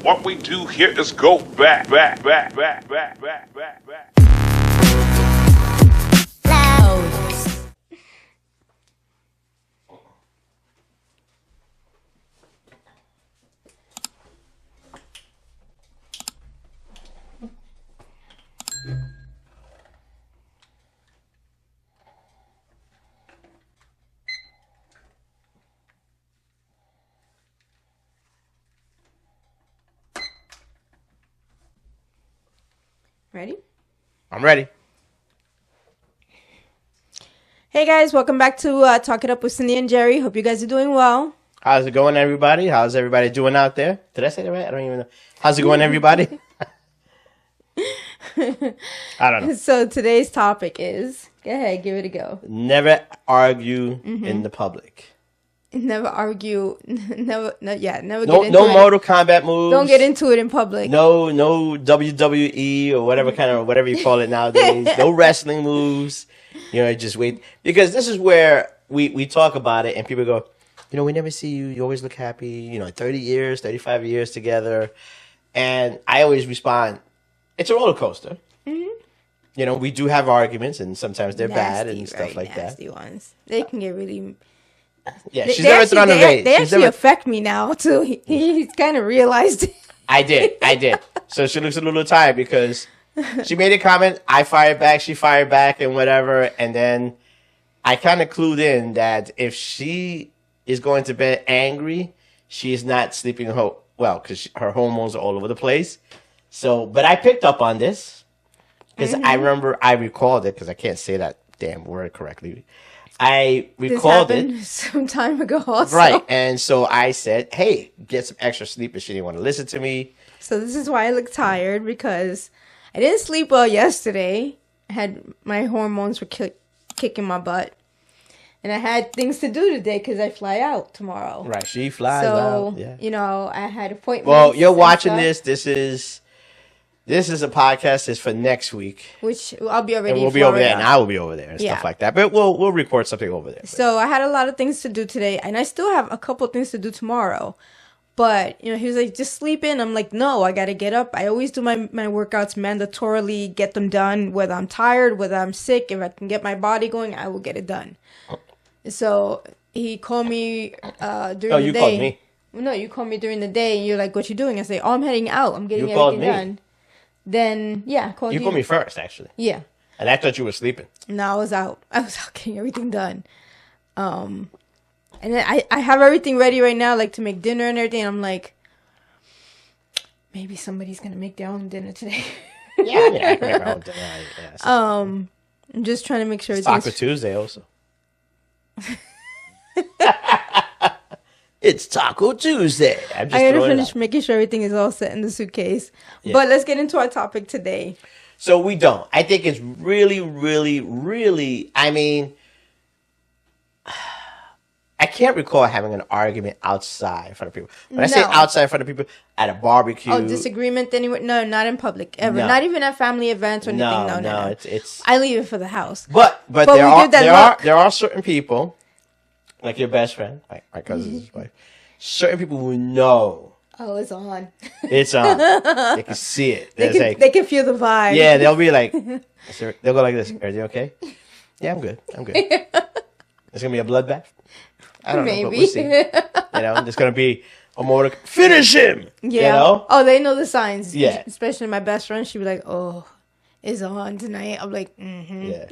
What we do here is go back. Ready? I'm ready. Hey guys, welcome back to Talk It Up with Cindy and Jerry. Hope you guys are doing well. How's it going, everybody? How's everybody doing out there? Did I say that right? I don't even know. How's it going, everybody? I don't know. So today's topic is, go ahead, give it a go. Never argue in the public. Never argue. Never get into No it. Mortal Kombat moves. Don't get into it in public. No WWE or whatever you call it nowadays. No wrestling moves. Just wait. Because this is where we talk about it and people go, we never see you. You always look happy. 30 years, 35 years together. And I always respond, it's a roller coaster. Mm-hmm. We do have arguments and sometimes they're bad and stuff like that. Nasty ones. They can get really... Yeah, she's never thrown a vase. They actually affect me now, too. He's kind of realized it. I did. So she looks a little tired because she made a comment. I fired back. She fired back and whatever. And then I kind of clued in that if she is going to bed angry, she's not sleeping well because her hormones are all over the place. So, but I picked up on this because I recalled it because I can't say that damn word correctly. I recalled it some time ago also. Right. And so I said, hey, get some extra sleep if she didn't want to listen to me. So this is why I look tired, because I didn't sleep well yesterday. My hormones were kicking my butt. And I had things to do today because I fly out tomorrow. Right. She flies out. Yeah. I had appointments. Well, you're watching this. This is a podcast that's for next week. Which I'll be already and we'll be over there, and I will be over there and stuff like that. But we'll record something over there. So I had a lot of things to do today, and I still have a couple of things to do tomorrow. But, he was like, just sleep in. I'm like, no, I got to get up. I always do my workouts mandatorily, get them done, whether I'm tired, whether I'm sick. If I can get my body going, I will get it done. So he called me during the day. Oh, you called me? No, you called me during the day, and you're like, what you doing? I say, oh, I'm heading out. I'm getting everything done. Then, I called you. You called me first, actually. Yeah. And I thought you were sleeping. No, I was out. Getting everything done. And then I have everything ready right now, like to make dinner and everything. And I'm like, maybe somebody's going to make their own dinner today. I can make my own dinner. I'm just trying to make sure it's Taco Tuesday also. It's Taco Tuesday. I gotta finish making sure everything is all set in the suitcase. Yeah. But let's get into our topic today. So we don't. I think it's really, really, really, I can't recall having an argument outside in front of people. When I say outside in front of people, at a barbecue. Oh, disagreement anywhere? No, not in public ever. No. Not even at family events or anything. No. It's I leave it for the house. But there are certain people, like your best friend, my cousin's wife, certain people who know. Oh, it's on. It's on. They can see it. They can feel the vibe. Yeah, they'll be like, they'll go like this. Are you okay? Yeah, I'm good. It's going to be a bloodbath. I don't know, but we'll see. There's going to be a more finish him. Yeah. Oh, they know the signs. Yeah. Especially my best friend. She'd be like, oh, it's on tonight. I'm like, Yeah.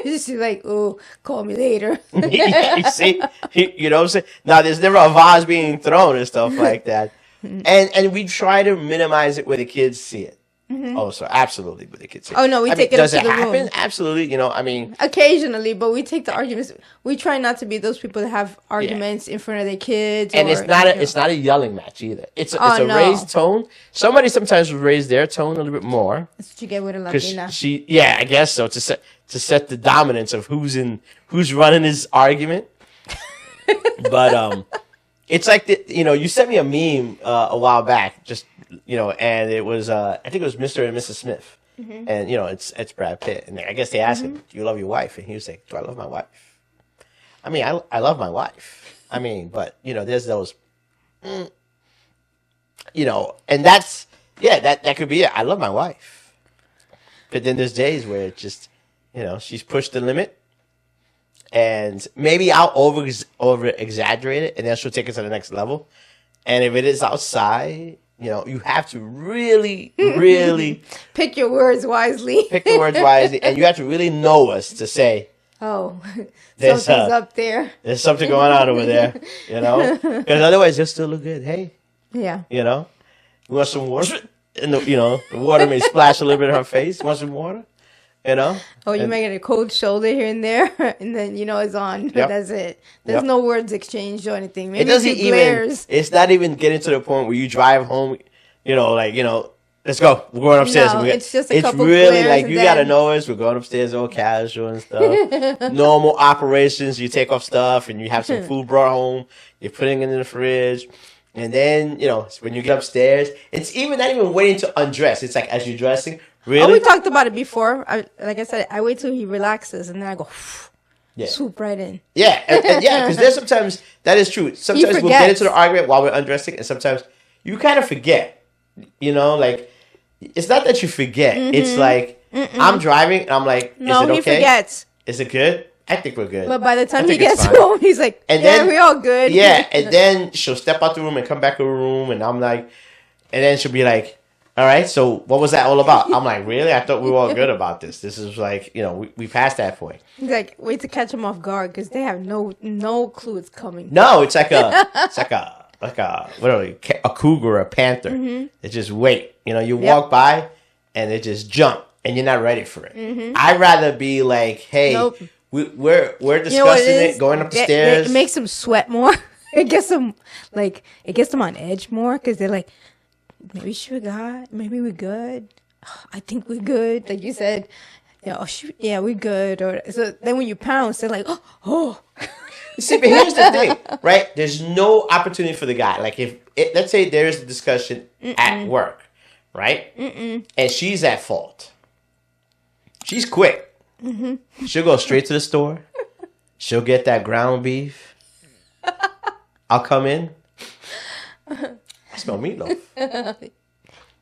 She's like, oh, call me later. You see? You know what I'm saying? Now, there's never a vase being thrown and stuff like that. And we try to minimize it where the kids see it. Mm-hmm. Oh, so absolutely where the kids see it. Oh, no, we take it up to the room. Does it happen? Absolutely. Occasionally, but we take the arguments. We try not to be those people that have arguments in front of their kids. And it's not a yelling match either. It's a raised tone. Somebody sometimes will raise their tone a little bit more. That's what you get with a Latina. I guess so, to set the dominance of who's running his argument. But it's like you sent me a meme a while back, and it was I think it was Mr. and Mrs. Smith, and it's Brad Pitt, and I guess they asked him, "Do you love your wife?" And he was like, "Do I love my wife?" I mean, I love my wife. I mean, but there's those. and that's, that could be it. I love my wife. But then there's days where it just, she's pushed the limit. And maybe I'll over exaggerate it, and then she'll take it to the next level. And if it is outside, you have to really, really pick your words wisely. And you have to really know us to say, oh, something's up there. There's something going on over there, because otherwise you'll still look good. Hey, yeah, you want some water? And the water may splash a little bit in her face. You want some water? Oh, you may get a cold shoulder here and there, and then it's on. Yep. That's it. There's no words exchanged or anything. Maybe it doesn't glares. It's not even getting to the point where you drive home. Let's go. We're going upstairs. No, it's just a couple It's really glares like and you gotta know us. We're going upstairs, all casual and stuff. Normal operations. You take off stuff and you have some food brought home. You're putting it in the fridge. And then, when you get upstairs, it's not even waiting to undress. It's like as you're dressing, really. Oh, we talked about it before. Like I said, I wait till he relaxes and then I go swoop right in. Yeah, and because there's sometimes, that is true. Sometimes we'll get into the argument while we're undressing, and sometimes you kind of forget. Like, it's not that you forget. Mm-hmm. It's like, I'm driving, and I'm like, is it okay? No, he forgets. Is it good? I think we're good. But by the time he gets home, he's like, we're all good. Yeah, and then she'll step out the room and come back to the room, and I'm like, and then she'll be like, all right, so what was that all about? I'm like, really? I thought we were all good about this. This is like, we passed that point. He's like, wait to catch them off guard because they have no clue it's coming. No, it's like a what are they? A cougar or a panther. Mm-hmm. They just wait. You walk by and they just jump, and you're not ready for it. Mm-hmm. I'd rather be like, hey, nope. We're discussing it, going up the stairs. It makes them sweat more. It gets them on edge more because they're like, maybe she forgot. Maybe we're good. Oh, I think we're good. Like you said, we're good. Or so then when you pounce, they're like, oh. See, but here's the thing, right? There's no opportunity for the guy. Like let's say there is a discussion at work, right? And she's at fault. She's quick. Mm-hmm. She'll go straight to the store. She'll get that ground beef. I'll come in. I smell meatloaf.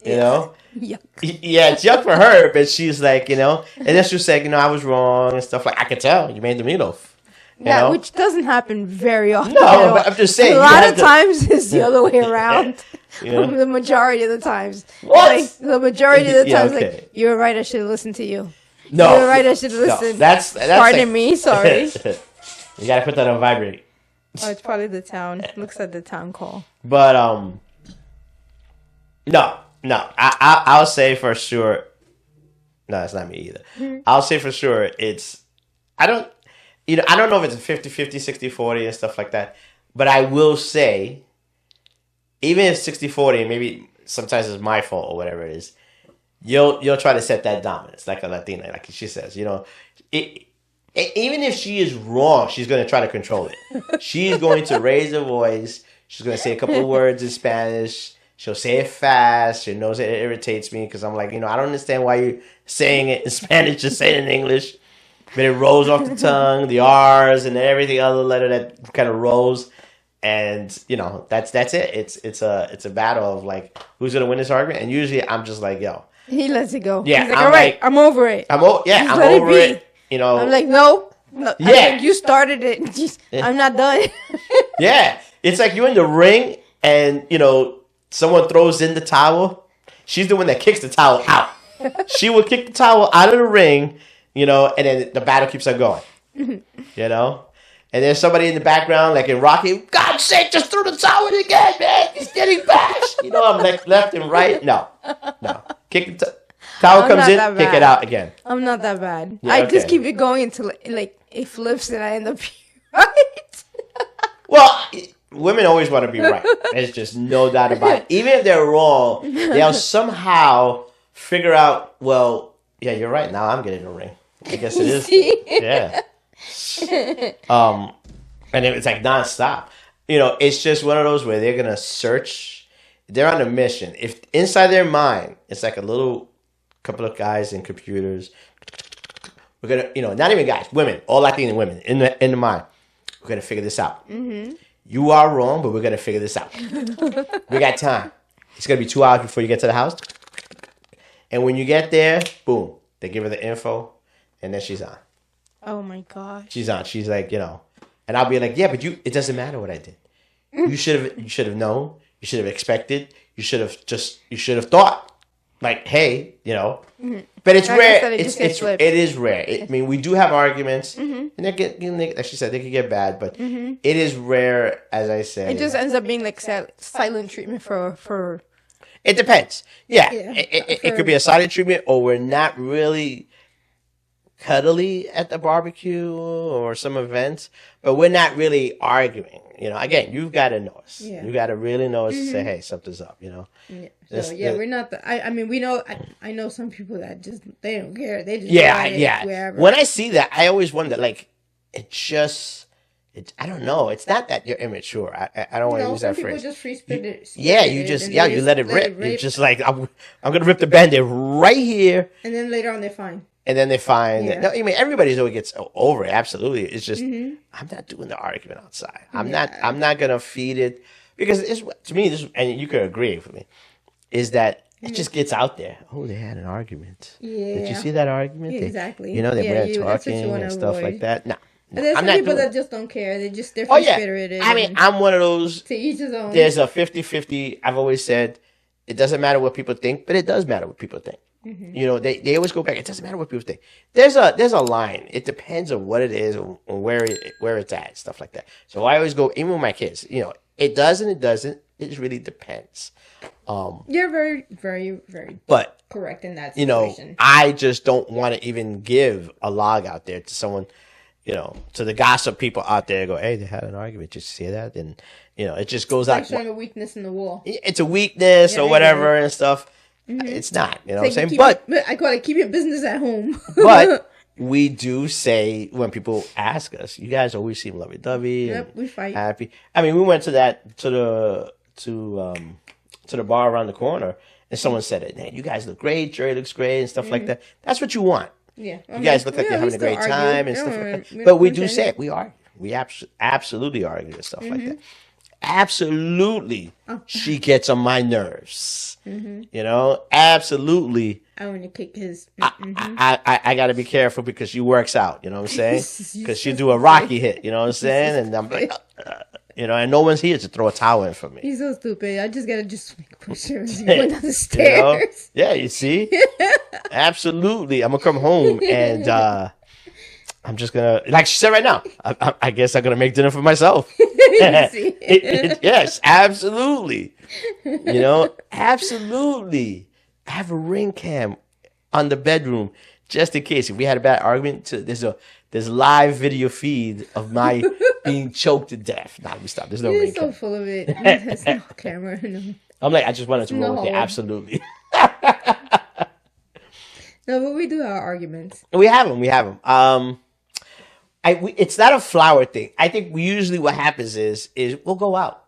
Yuck. Yeah, it's yuck for her, but she's like, and then she'll say, I was wrong and stuff. Like, I could tell you made the meatloaf. Yeah, which doesn't happen very often. No, but I'm just saying. A lot of times it's the other way around. The majority of the times. What? Like, the majority of the times, like, you were right, I should have listened to you. No. You were right, I should have listened. No, that's Pardon me, sorry. You gotta put that on vibrate. Oh, it's probably the town. Looks like the town call. But, no. I'll say for sure. No, it's not me either. Mm-hmm. I'll say for sure I don't know if it's a 50-50, 60-40 and stuff like that. But I will say, even if 60-40, maybe sometimes it's my fault or whatever it is, you'll try to set that dominance like a Latina, like she says. Even if she is wrong, she's going to try to control it. She's going to raise her voice. She's going to say a couple of words in Spanish. She'll say it fast. She knows it irritates me because I'm like, I don't understand why you're saying it in Spanish. Just say it in English. But it rolls off the tongue, the R's and everything other letter that kind of rolls. And, that's it. It's a battle of like, who's going to win this argument? And usually I'm just like, yo. He lets it go. Yeah. He's like, all right, I'm over it. I'm over it. I'm like, no. Yeah. Like, you started it. I'm not done. Yeah. It's like you're in the ring and, someone throws in the towel. She's the one that kicks the towel out. She will kick the towel out of the ring, and then the battle keeps on going. And there's somebody in the background, like in Rocky, God's sake, just throw the towel in again, man. He's getting bashed. I'm like left and right. No. Kick the towel comes in, kick it out again. I'm not that bad. Yeah, I just keep it going until it flips and I end up right. Well, women always want to be right. There's just no doubt about it. Even if they're wrong, they'll somehow figure out, well, yeah, you're right. Now I'm getting a ring. I guess it is. Yeah. And it's like nonstop. It's just one of those where they're gonna search. They're on a mission. If inside their mind, it's like a little couple of guys in computers. We're gonna, not even guys, women, all Latin women in the mind. We're gonna figure this out. Mm-hmm. You are wrong, but we're gonna figure this out. We got time. It's going to be 2 hours before you get to the house. And when you get there, boom, they give her the info, and then she's on. Oh my gosh. She's on. She's like, and I'll be like, yeah, but it doesn't matter what I did. You should have known. You should have expected. You should have thought, like, hey, Mm-hmm. But it's rare. It is rare. I mean, we do have arguments, and like she said, they can get bad, but it is rare, as I said. It just ends up being like silent treatment for. It depends. Yeah. It could be a silent treatment, or we're not really cuddly at the barbecue or some events, but we're not really arguing. Again, you've got to know us. Yeah. You got to really know us to say, hey, something's up. Yeah. So we're not. I mean, we know. I know some people that just they don't care. They just wherever. When I see that, I always wonder, like, I don't know. It's not that you're immature. I don't want to use that phrase. Just free spirit. You let it rip. You're just like, I'm gonna rip the Band-Aid right here, and then later on they're fine. And then they find that, no, I mean, everybody's always gets over it. Absolutely. It's just, I'm not doing the argument outside. I'm not going to feed it, because to me, and you could agree with me, is that it just gets out there. Oh, they had an argument. Yeah. Did you see that argument? Yeah, exactly. They were talking and stuff like that. No. But there's some people that just don't care. They're free spirited. I mean, I'm one of those. To each his own. There's a 50-50. I've always said, it doesn't matter what people think, but it does matter what people think. They always go back. It doesn't matter what people think. There's a line. It depends on what it is and where it's at, stuff like that. So I always go, even with my kids, it does and it doesn't. It really depends. You're very, very, very correct in that situation. I just don't want to even give a log out there to someone, to the gossip people out there. Go, hey, they had an argument. Did you see that? And it just goes out. It's like showing a weakness in the wall. It's a weakness or whatever and stuff. It's not, what I'm saying? But I call it keep your business at home. But we do say, when people ask us, you guys always seem lovey-dovey. Yep, we fight. Happy. I mean, we went to the bar around the corner, and someone said it. Man, you guys look great. Jerry looks great and stuff like that. That's what you want. Yeah. You guys look like you're having a great time and stuff like that. But we do say it. We argue. We absolutely argue and stuff like that. Absolutely, she gets on my nerves. Absolutely. I want to kick his. I got to be careful because she works out. You know what I'm saying? Because she do a Rocky hit. You know what I'm saying? And I'm like, and no one's here to throw a towel in for me. He's so stupid. I just gotta push her as he went down the stairs. Yeah, you see? Absolutely. I'm gonna come home and I'm just gonna, like she said right now, I guess I'm gonna make dinner for myself. Yes, absolutely. Absolutely. I have a ring cam on the bedroom just in case if we had a bad argument. There's live video feed of my being choked to death. Nah, let me stop. There's no ring cam. You're so full of it. There's no camera. No. I'm like, I just wanted to roll with it. Absolutely. No, but we do have arguments. We have them. It's not a flower thing. I think usually what happens is we'll go out.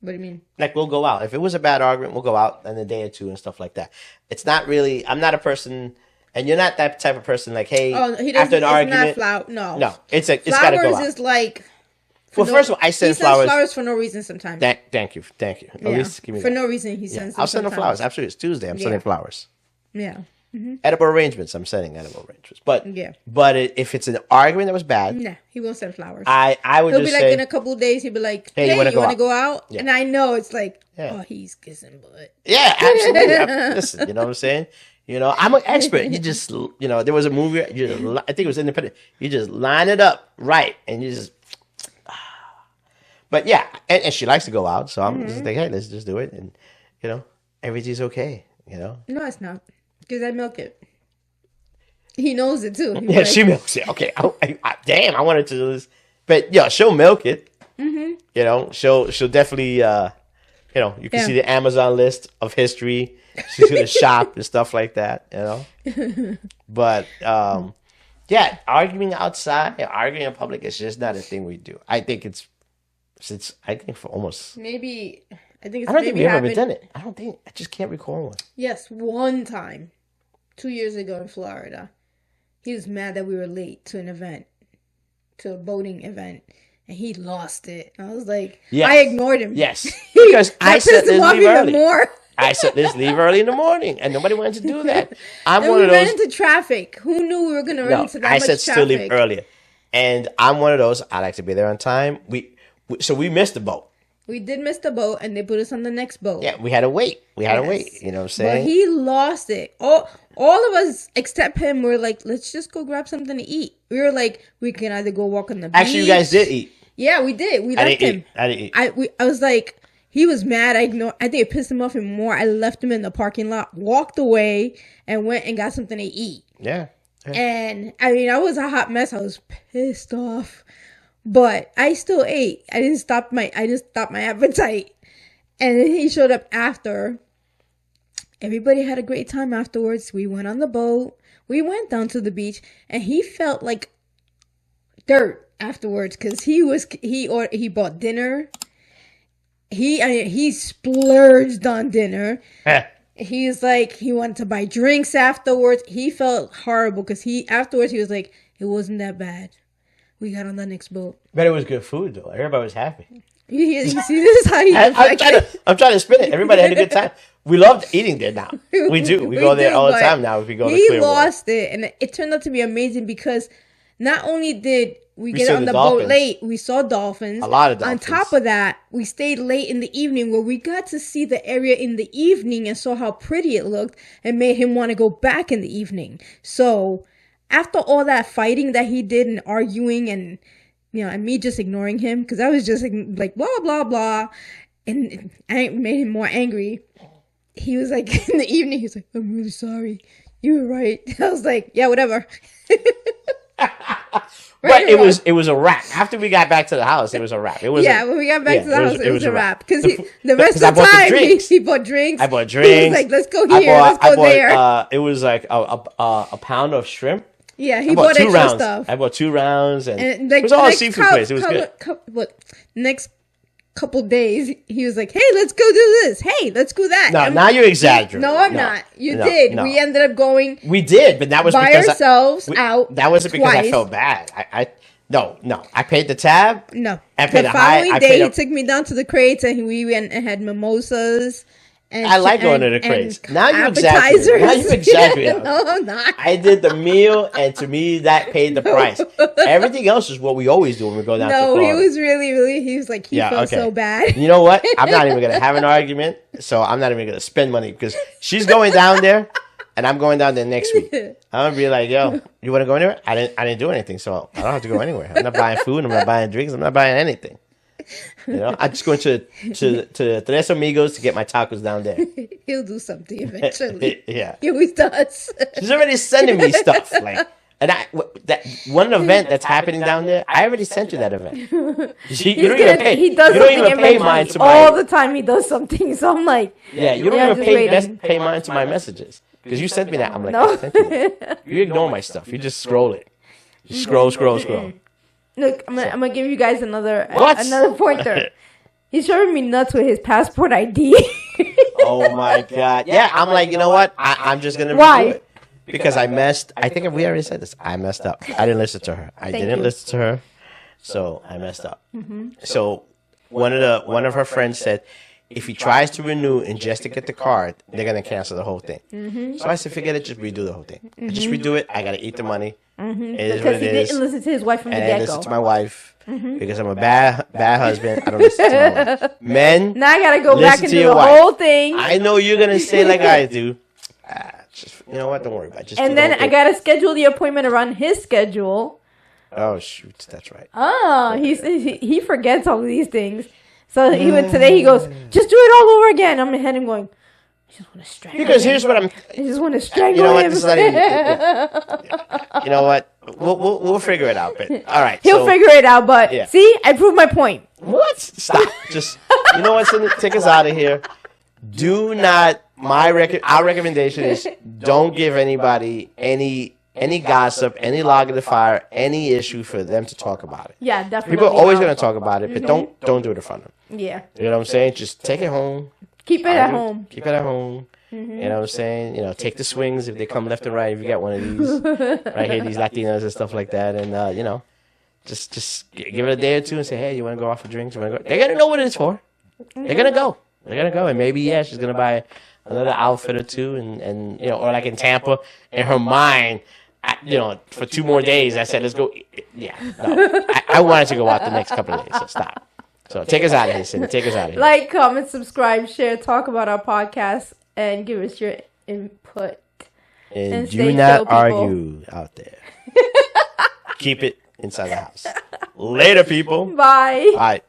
What do you mean? Like, we'll go out. If it was a bad argument, we'll go out in a day or two and stuff like that. It's not really, I'm not a person, and you're not that type of person, like, hey, after an argument. No, it's got to go out. Flowers is like. Well, first of all, I send flowers. He sends flowers for no reason sometimes. Thank you. Yeah. At least give me for that. no reason, he sends them. I'll send them flowers. Absolutely. It's Tuesday. I'm sending flowers. Yeah. Mm-hmm. Edible arrangements. I'm sending edible arrangements. But if it's an argument that was bad, nah, he won't send flowers. I would He'll just be say, like, in a couple of days, he'll be like, hey, you want to go out? Yeah. And I know it's like, he's kissing butt. Yeah, absolutely. Listen, you know what I'm saying? I'm an expert. You just, there was a movie, I think it was Independent. You just line it up right, and you just, but yeah, and she likes to go out, so I'm just like, hey, let's just do it, and, everything's okay, No, it's not, because I milk it. He knows it, too. She milks it. Okay, damn, I wanted to do this. But, she'll milk it. Mm-hmm. She'll definitely, you can see the Amazon list of history. She's going to shop and stuff like that, But, arguing outside, arguing in public is just not a thing we do. I think for almost... Maybe, I don't think we've ever done it. I just can't recall one. Yes, one time, 2 years ago in Florida. He was mad that we were late to an event, to a boating event, and he lost it. I was like, I ignored him. Yes, because I said let's leave early. More. I said, let's leave early in the morning, and nobody wanted to do that. I'm And one we of ran those. into traffic. Who knew we were gonna run No, into that I much said traffic? still leave earlier, and I'm one of those. I like to be there on time. So we missed the boat. We did miss the boat, and they put us on the next boat. Yeah, we had to wait. We had to Yes. wait. You know what I'm But saying? he lost it. All of us except him were like, let's just go grab something to eat. We were like, we can either go walk on the beach. Actually, you guys did eat. Yeah, we did. We I left didn't him. eat. I didn't eat. I was like, he was mad. I think it pissed him off even more. I left him in the parking lot, walked away, and went and got something to eat. Yeah. And I mean, I was a hot mess. I was pissed off, but I still ate. I didn't stop my appetite. And then he showed up after. Everybody had a great time afterwards. We went on the boat. We went down to the beach, and he felt like dirt afterwards because he bought dinner. He splurged on dinner. He's like, he wanted to buy drinks afterwards. He felt horrible because afterwards he was like, it wasn't that bad. We got on the next boat. But it was good food though. Everybody was happy. You see, this is how he I'm trying to spin it. Everybody had a good time. We loved eating there now. We do. We go there all the but time now if we go to He Clearwater. lost it, and it turned out to be amazing because not only did we get saw on the the boat dolphins. late, we saw dolphins. A lot of dolphins. On top of that, we stayed late in the evening where we got to see the area in the evening and saw how pretty it looked and made him want to go back in the evening. So after all that fighting that he did and arguing and and me just ignoring him because I was just like blah blah blah, and I made him more angry. He was like in the evening, he was like, "I'm really sorry. You were right." I was like, "Yeah, whatever." But it was a wrap. After we got back to the house, it was a wrap. It was when we got back to the house, it was a wrap. Because the Because rest I of the bought the time, drinks. he bought drinks. I bought He drinks. was like, let's go here, let's go there. It was like a pound of shrimp. Yeah, he I bought two extra rounds. stuff. I bought 2 rounds, and like, it was all a next seafood place. It was good. Next couple days, he was like, "Hey, let's go do this. Hey, let's go that." No, now you're exaggerating. No, I'm not. You did. No. We ended up going. We did, but that was by because ourselves out. That wasn't because I twice. felt bad. No. I paid the tab. No. I paid The a high. following day, he took me down to the crates, and we went and had mimosas. And I like going to the and crates. Now you appetizers. exaggerate. Now you exaggerate. No, I'm not. I did the meal, and to me, that paid the price. Everything else is what we always do when we go down to No, Florida. he was really, he was like, he felt so bad. You know what? I'm not even going to have an argument, so I'm not even going to spend money because she's going down there, and I'm going down there next week. I'm going to be like, yo, you want to go anywhere? I didn't do anything, so I don't have to go anywhere. I'm not buying food. I'm not buying drinks. I'm not buying anything. I'm just going to Tres Amigos to get my tacos down there. He'll do something eventually. Yeah. He always does. She's already sending me stuff. And that one event that's happening down there, I already sent you that event. You don't even pay. He does you don't something even pay mine to all my. the time. He does something, so I'm like, Yeah, you don't even pay mine to my messages because you sent me that. I'm like, No. I sent you that. You ignore my stuff. You just scroll it. You scroll. look, I'm gonna give you guys another What? pointer. He's showing me nuts with his passport ID. Oh my god! Yeah, I'm like, you know what? I'm just gonna Why? do it because I messed. I think we already said this. I messed up. I didn't listen to her. Listen to her, so I messed up. Mm-hmm. So one of her friends said, if he tries to renew and just to get the card, they're gonna cancel the whole thing. Mm-hmm. So I said, forget it. Just redo the whole thing. Just redo it. I gotta eat the money. Mm-hmm. It is Because what it he is. didn't listen to his wife from the And I get listen go. to my wife because I'm a bad husband. I don't listen to my wife. Men, Now I gotta go back listen and to do your the wife. whole thing. I know you're gonna say like I do. Just, you know what? Don't worry about it. Just do And the then whole I thing. gotta schedule the appointment around his schedule. Oh shoot, that's right. Oh, he forgets all of these things. So even today he goes, just do it all over again. I'm ahead and going, I just want to strangle Because him. here's what I'm. I just want to strangle You know what? him. This is not even. Yeah. You know what? We'll figure it out. But all right. He'll figure it out. But Yeah. see, I proved my point. What? Stop. Just you know what's gonna take us out of here. Do not. Our recommendation is don't give anybody any gossip, any log of the fire, any issue for them to talk about it. Yeah, definitely. People are always not. going to talk about it, but don't do it in front of them. Yeah. You know what I'm saying? Just take it home. Keep it at home. Keep it at home. You know what I'm saying? Take the swings if they come left and right. If you got one of these right here, these Latinas and stuff like that, and just give it a day or two and say, hey, you want to go out for drinks? They're gonna know what it's for. They're gonna go. We're gonna go, and maybe she's gonna buy another outfit or two, and or like in Tampa, in her mind, for 2 more days, I said, let's go. Yeah, no, I wanted to go out the next couple of days, so stop. So take us out of here, Cindy. Take us out of here. Like, comment, subscribe, share, talk about our podcast, and give us your input. And do not argue out there. Keep it inside the house. Later, people. Bye. Bye.